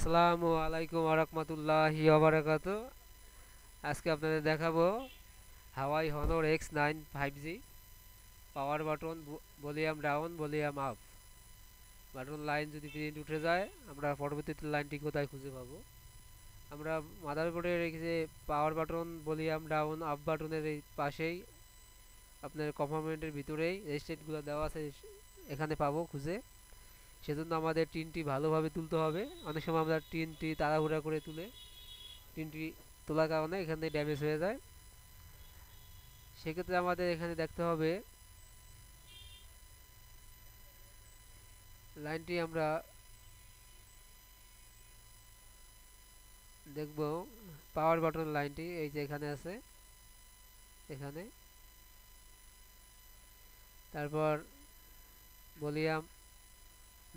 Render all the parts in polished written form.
আসসালামু আলাইকুম আরহামতুল্লাহি ওবারাকাতু। আজকে আপনাদের দেখাবো Huawei Honor X9 5G power button, volume down, volume up. Button line যদি প্রিন্ট উঠে যায়, আমরা পরবর্তীতে লাইনটি কোথায় খুঁজে পাবো? আমরা মাদারবোর্ডে রেখেছি পাওয়ার বাটন, ভলিউম ডাউন, আপ বাটনের এই পাশেই আপনার কম্পার্টমেন্টের ভিতরেই রেজিস্ট্রেটগুলো দেওয়া আছে, এখানে পাবো খুঁজে। সেজন্য আমাদের টিনটি ভালোভাবে তুলতে হবে। অনেক সময় আমরা টিনটি তাড়াহুড়া করে তুলে টিনটি তোলার কারণে এখানে ড্যামেজ হয়ে যায়। সেক্ষেত্রে আমাদের এখানে দেখতে হবে লাইনটি আমরা দেখব পাওয়ার বাটন লাইনটি এই যে এখানে আছে, এখানে। তারপর ভলিউম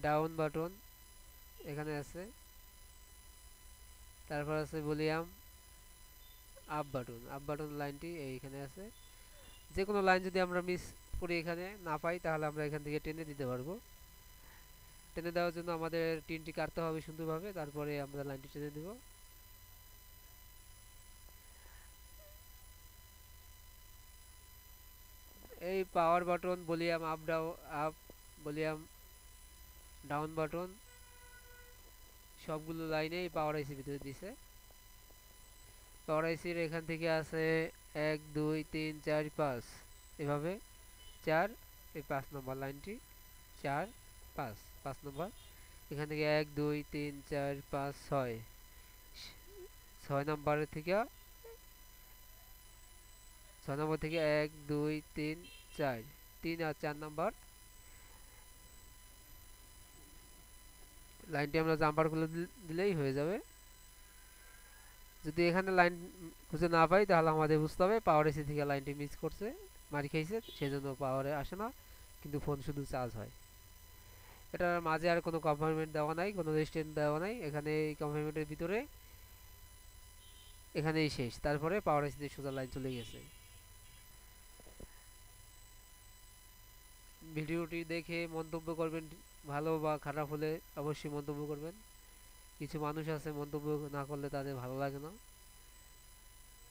ডাউন বাটন এখানে আছে। তারপর আছে ভলিউম আপ বাটন লাইনটি এইখানে আছে। যে কোনো লাইন যদি আমরা মিস করি, এখানে না পাই, তাহলে আমরা এখান থেকে টেনে দিতে পারবো। টেনে দেওয়ার জন্য আমাদের টিনটি কাটতে হবে সুন্দরভাবে, তারপরে আমরা লাইনটি টেনে দেব। এই পাওয়ার button, volume up, volume down button সবগুলো লাইনে এই পাওয়ার আইসির ভিতরে দিছে। পাওয়ার আইসির এখান থেকে আছে 1 2 3 4 5, এভাবে 4, এই 5 নম্বর লাইনটি 4 5 5 নম্বর। এখান থেকে 1 2 3 4 5 6, 6 নম্বরের থেকে 6 নম্বর থেকে 1 2 3 4, 3 আর 4 নম্বর লাইনটি আমরা জাম্পার খুলে দিলেই হয়ে যাবে। যদি এখানে লাইন খুঁজে না পাই, তাহলে আমাদের বুঝতে হবে পাওয়ার এসি থেকে লাইনটি মিস করছে, মারি খাইছে, সেজন্য পাওয়ারে আসে না, কিন্তু ফোন শুধু চার্জ হয়। এটার মাঝে আর কোনো কম্পার্টমেন্ট দেওয়া নাই, কোনো রেজিস্ট্যান্ট দেওয়া নাই, এখানে এই কম্পার্টমেন্টের ভিতরে এখানেই শেষ। তারপরে পাওয়ার এসিতে সোজা লাইন চলে গেছে। ভিডিওটি দেখে মন্তব্য করবেন, ভালো বা খারাপ হলে অবশ্যই মন্তব্য করবেন। কিছু মানুষ আছে মন্তব্য না করলে তাদের ভালো লাগে না।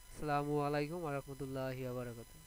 আসসালামু আলাইকুম ওয়া রাহমাতুল্লাহি ওয়া বারাকাতুহু।